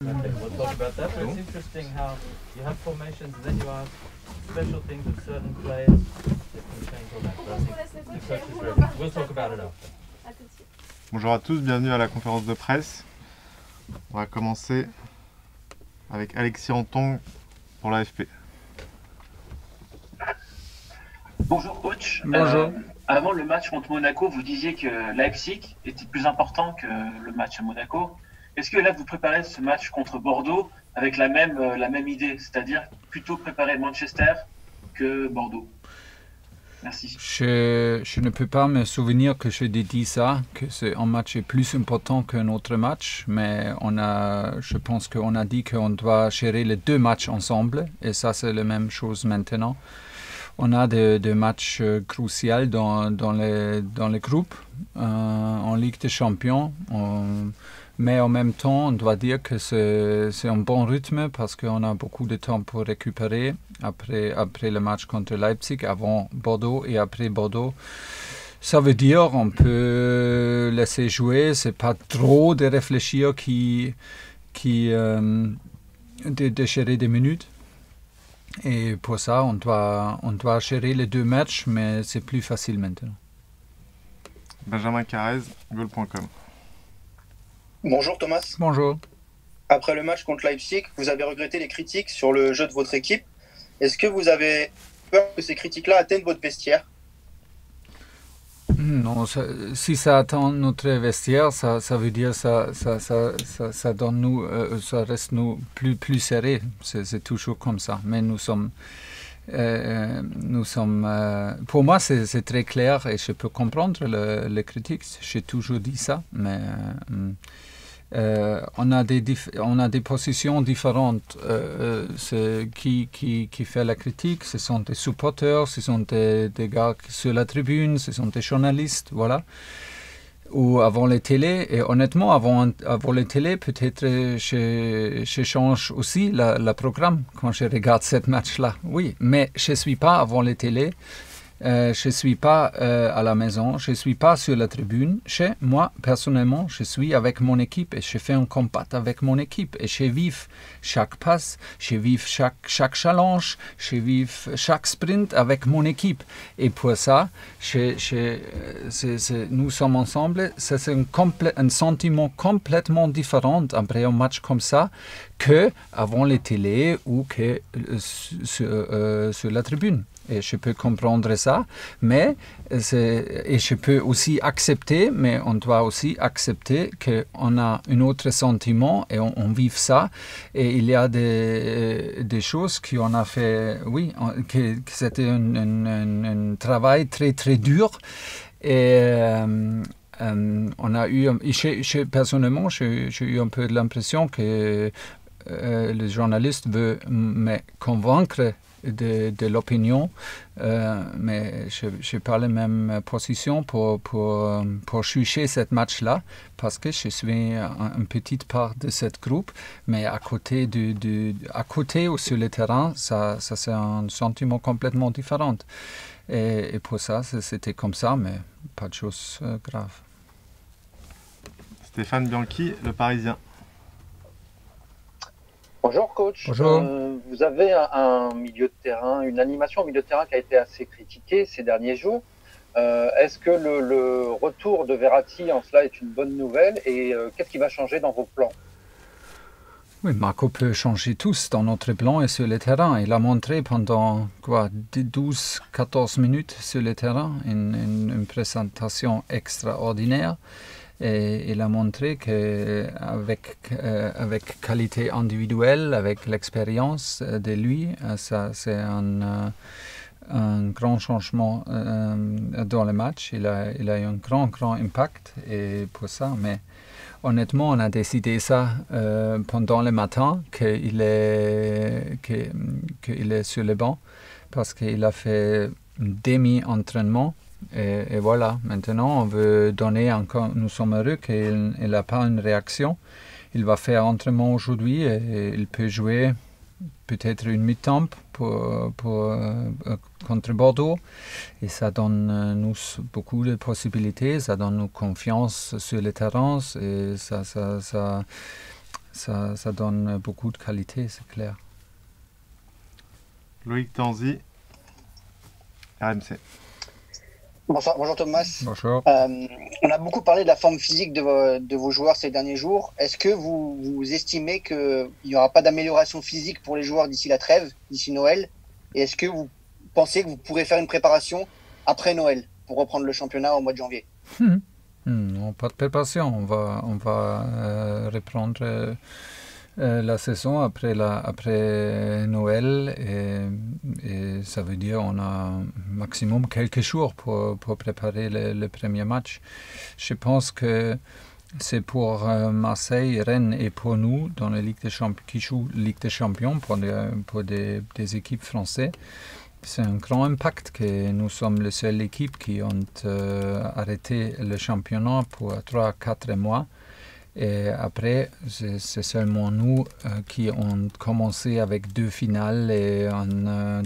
Okay, we'll talk about that, but it's interesting how you have formations and then you ask special things of certain players that can change all that. But I think the coach is ready. We'll talk about it after. Bonjour à tous, bienvenue à la conférence de presse. On va commencer avec Alexis Antong pour l'AFP. Bonjour coach. Bonjour. Avant le match contre Monaco, vous disiez que Leipzig était plus important que le match à Monaco. Est-ce que là vous préparez ce match contre Bordeaux avec la même idée, c'est-à-dire plutôt préparer Manchester que Bordeaux? Merci. Je ne peux pas me souvenir que j'ai dit ça, que c'est un match est plus important qu'un autre match, mais je pense qu'on a dit qu'on doit gérer les deux matchs ensemble, et ça c'est la même chose maintenant. On a des matchs cruciaux dans les groupes en Ligue des Champions, mais en même temps, on doit dire que c'est un bon rythme parce qu'on a beaucoup de temps pour récupérer après le match contre Leipzig, avant Bordeaux et après Bordeaux. Ça veut dire qu'on peut laisser jouer, c'est pas trop de réfléchir de gérer des minutes. Et pour ça, on doit gérer les deux matchs, mais c'est plus facile maintenant. Benjamin Carrez, goal.com. Bonjour Thomas. Bonjour. Après le match contre Leipzig, vous avez regretté les critiques sur le jeu de votre équipe. Est-ce que vous avez peur que ces critiques-là atteignent votre vestiaire? Non, si ça atteint notre vestiaire, ça veut dire ça donne nous, ça reste nous plus serré. C'est toujours comme ça. Mais nous sommes pour moi, c'est très clair et je peux comprendre les critiques. J'ai toujours dit ça, mais on a des positions différentes. Qui fait la critique, ce sont des supporters, ce sont des gars sur la tribune, ce sont des journalistes, voilà. Ou avant les télés, et honnêtement, avant les télés, peut-être je change aussi le programme quand je regarde ce match-là. Oui, mais je ne suis pas avant les télés. Je ne suis pas à la maison, je ne suis pas sur la tribune. Moi, personnellement, je suis avec mon équipe et je fais un combat avec mon équipe. Et je vis chaque passe, je vis chaque challenge, je vis chaque sprint avec mon équipe. Et pour ça, nous sommes ensemble. C'est un sentiment complètement différent après un match comme ça qu'avant les télés ou que sur la tribune. Et je peux comprendre ça, et je peux aussi accepter, mais on doit aussi accepter qu'on a un autre sentiment et on vit ça. Et il y a des choses qu'on a fait, oui, que c'était un travail très très dur. Et on a eu, personnellement, j'ai eu un peu l'impression que le journaliste veut me convaincre de l'opinion, mais je n'ai pas la même position pour juger ce match-là, parce que je suis une petite part de ce groupe, mais à côté ou sur le terrain, ça c'est un sentiment complètement différent. Et pour ça, c'était comme ça, mais pas de choses graves. Stéphane Bianchi, Le Parisien. Bonjour coach. Bonjour. Vous avez un milieu de terrain, une animation au milieu de terrain qui a été assez critiquée ces derniers jours. Est-ce que le retour de Verratti en cela est une bonne nouvelle et qu'est-ce qui va changer dans vos plans? Oui, Marco peut changer tous dans notre plan et sur le terrain. Il a montré pendant 12-14 minutes sur le terrain une présentation extraordinaire. Et il a montré qu'avec qualité individuelle, avec l'expérience de lui, ça c'est un grand changement dans le match. Il a eu un grand impact et pour ça. Mais honnêtement, on a décidé ça pendant le matin qu'il est sur le banc parce qu'il a fait demi-entraînement. Et voilà, maintenant on veut donner encore, nous sommes heureux qu'il n'a pas une réaction. Il va faire entraînement aujourd'hui et il peut jouer peut-être une mi-temps contre Bordeaux. Et ça donne nous beaucoup de possibilités, ça donne nous confiance sur le terrain et ça donne beaucoup de qualité, c'est clair. Loïc Tanzi, RMC. Bonjour Thomas. Bonjour. On a beaucoup parlé de la forme physique de vos joueurs ces derniers jours. Est-ce que vous estimez qu'il n'y aura pas d'amélioration physique pour les joueurs d'ici la trêve, d'ici Noël? Et est-ce que vous pensez que vous pourrez faire une préparation après Noël pour reprendre le championnat au mois de janvier? Non, pas de préparation. On va reprendre la saison après Noël et ça veut dire on a maximum quelques jours pour préparer le premier match. Je pense que c'est pour Marseille, Rennes et pour nous dans la Ligue des Champions, qui jouent Ligue des Champions pour des équipes françaises. C'est un grand impact que nous sommes la seule équipe qui ont arrêté le championnat pour 3-4 mois. Et après, c'est seulement nous qui ont commencé avec 2 finales et un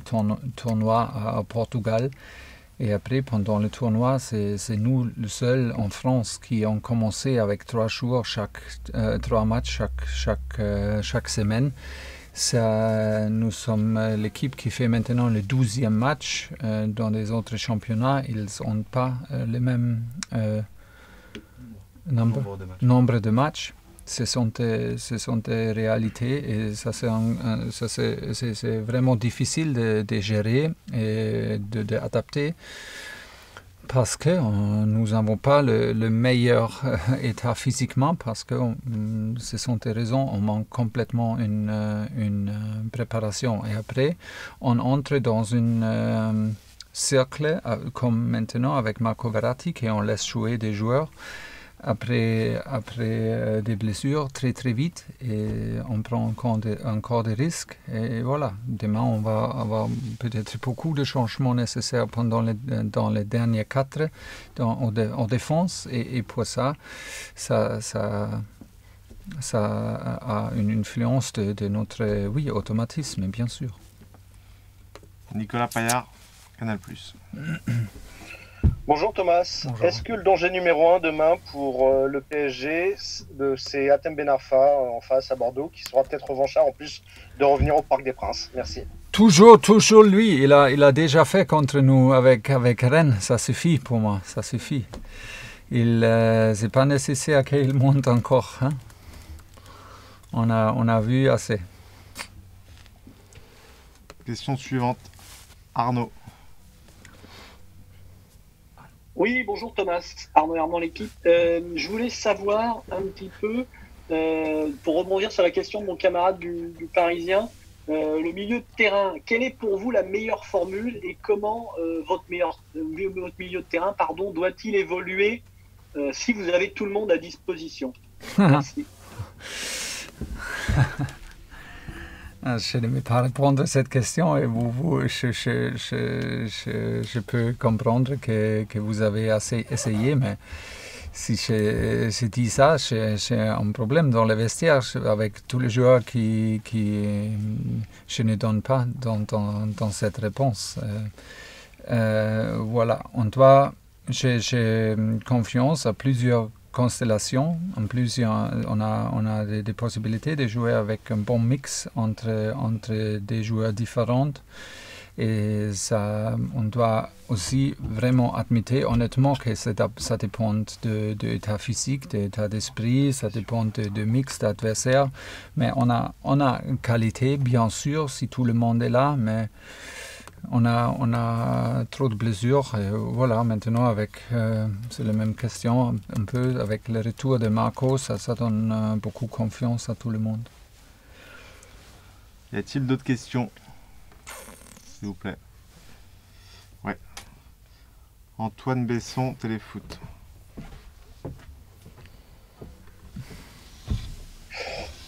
tournoi à Portugal. Et après, pendant le tournoi, c'est nous le seul en France qui ont commencé avec 3 jours, 3 matchs chaque semaine. Nous sommes l'équipe qui fait maintenant le 12e match. Dans les autres championnats, ils n'ont pas le même nombre de matchs. Ce sont des réalités et ça c'est vraiment difficile de gérer et d'adapter parce que nous n'avons pas le meilleur état physiquement parce que ce sont des raisons, on manque complètement une préparation et après on entre dans un cercle comme maintenant avec Marco Verratti et on laisse jouer des joueurs après des blessures très vite et on prend encore des risques et voilà, demain on va avoir peut-être beaucoup de changements nécessaires dans les derniers 4 en défense et pour ça a une influence de notre automatisme bien sûr. Nicolas Paillard, Canal+. Bonjour Thomas, Bonjour. Est-ce que le danger numéro 1 demain pour le PSG, c'est Hatem Ben Arfa en face à Bordeaux, qui sera peut-être revanchard en plus de revenir au Parc des Princes? Merci. Toujours lui, il a déjà fait contre nous avec Rennes, ça suffit pour moi, ça suffit. C'est pas nécessaire qu'il monte encore, hein? On a vu assez. Question suivante, Arnaud. Oui, bonjour Thomas, Arnaud Herman, l'équipe. Je voulais savoir un petit peu, pour rebondir sur la question de mon camarade du Parisien, le milieu de terrain, quelle est pour vous la meilleure formule et comment votre milieu de terrain doit-il évoluer si vous avez tout le monde à disposition? Merci. Je ne vais pas répondre à cette question et je peux comprendre que vous avez assez essayé, mais si je dis ça, j'ai un problème dans le vestiaire avec tous les joueurs qui je ne donne pas dans cette réponse. Voilà, j'ai confiance à plusieurs constellations. En plus, on a des possibilités de jouer avec un bon mix entre des joueurs différents. Et ça, on doit aussi vraiment admettre honnêtement que ça dépend de l'état physique, de l'état d'esprit, ça dépend de mix d'adversaires. Mais on a une qualité, bien sûr, si tout le monde est là, mais on a trop de blessures. Et voilà, maintenant, c'est la même question, un peu avec le retour de Marco, ça donne beaucoup confiance à tout le monde. Y a-t-il d'autres questions, s'il vous plaît? Ouais. Antoine Besson, Téléfoot.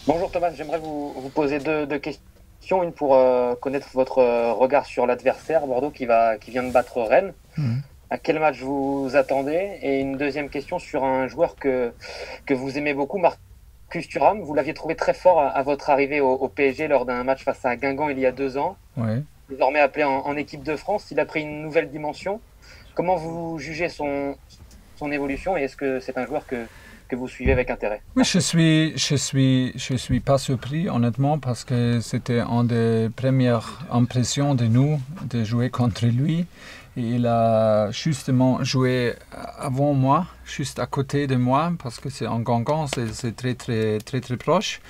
Bonjour Thomas, j'aimerais vous poser deux questions. Une pour connaître votre regard sur l'adversaire, Bordeaux, qui vient de battre Rennes. À quel match vous attendez? Et une deuxième question sur un joueur que vous aimez beaucoup, Marcus Thuram. Vous l'aviez trouvé très fort à votre arrivée au PSG lors d'un match face à Guingamp il y a 2 ans. Ouais. Désormais appelé en équipe de France, il a pris une nouvelle dimension. Comment vous jugez son évolution et est-ce que c'est un joueur que que vous suivez avec intérêt. Oui, je suis pas surpris, honnêtement, parce que c'était une des premières impressions de nous de jouer contre lui. Et il a justement joué avant moi, juste à côté de moi, parce que c'est en Gangan, c'est très proche.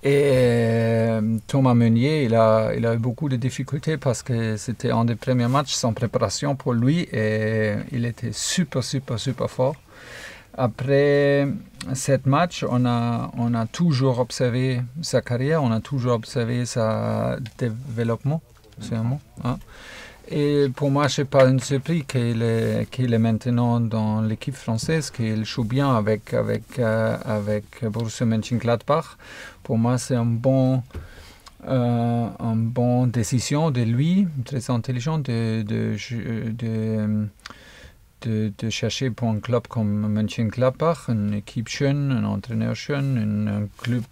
Et Thomas Meunier, il a eu beaucoup de difficultés parce que c'était un des premiers matchs sans préparation pour lui et il était super fort. Après cet match, on a toujours observé sa carrière, on a toujours observé son développement, c'est un mot, hein? Et pour moi, ce n'est pas une surprise qu'il est maintenant dans l'équipe française, qu'il joue bien avec Borussia Mönchengladbach. Pour moi, c'est une bonne décision de lui, très intelligent, de chercher pour un club comme Mönchengladbach, une équipe jeune, un entraîneur jeune, un club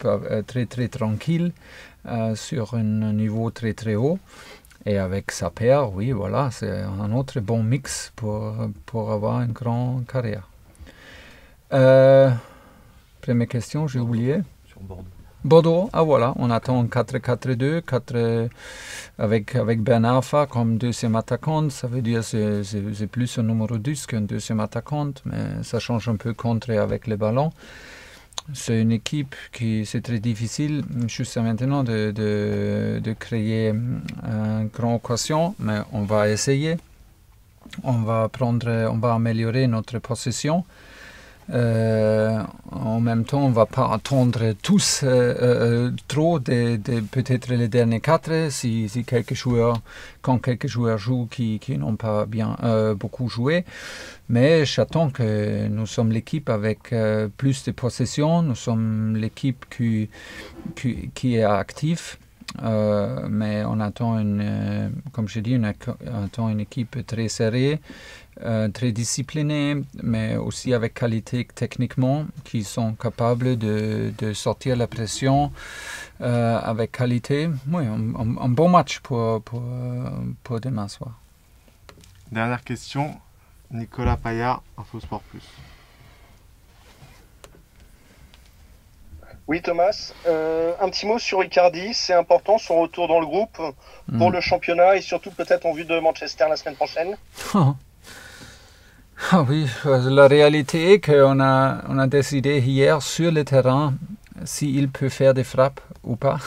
très tranquille, sur un niveau très haut. Et avec sa paire, oui, voilà, c'est un autre bon mix pour avoir une grande carrière. Première question, j'ai oublié. Sur Bordeaux. Bordeaux, ah voilà, on attend 4-4-2, avec Ben Arfa comme deuxième attaquant. Ça veut dire que c'est plus un numéro 10 qu'un deuxième attaquant, mais ça change un peu contre avec les ballons. C'est une équipe qui c'est très difficile jusqu'à maintenant de créer une grande occasion, mais on va essayer. On va améliorer notre possession. En même temps, on ne va pas attendre tous trop peut-être les derniers 4 si quelques joueurs jouent qui n'ont pas bien beaucoup joué. Mais j'attends que nous sommes l'équipe avec plus de possession, nous sommes l'équipe qui est active. Mais on attend comme je dis, on attend une équipe très serrée, très disciplinée, mais aussi avec qualité techniquement, qui sont capables de sortir la pression avec qualité. Oui, un bon match pour demain soir. Dernière question, Nicolas Paillard, Infosport Plus. Oui Thomas, un petit mot sur Icardi, c'est important son retour dans le groupe pour le championnat et surtout peut-être en vue de Manchester la semaine prochaine. Ah oui, la réalité est qu'on a décidé hier sur le terrain s'il peut faire des frappes ou pas.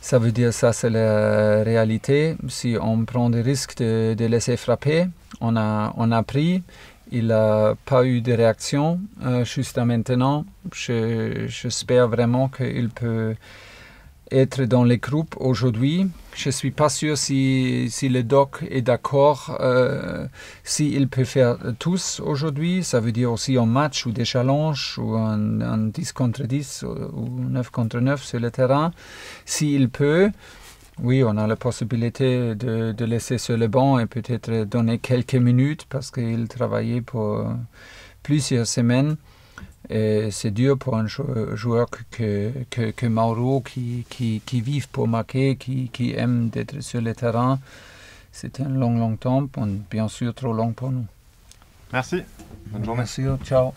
Ça veut dire ça, c'est la réalité. Si on prend des risques de laisser frapper, on a pris. Il n'a pas eu de réaction jusqu'à maintenant. J'espère vraiment qu'il peut être dans les groupes aujourd'hui. Je ne suis pas sûr si le doc est d'accord, s'il peut faire tous aujourd'hui. Ça veut dire aussi un match ou des challenges ou un 10 contre 10 ou 9 contre 9 sur le terrain. S'il peut, oui, on a la possibilité de laisser sur le banc et peut-être donner quelques minutes parce qu'il travaillait pour plusieurs semaines. Et c'est dur pour un joueur que Mauro qui vit pour marquer, qui aime d'être sur le terrain. C'est un long temps, bien sûr trop long pour nous. Merci, bonne journée. Merci, ciao.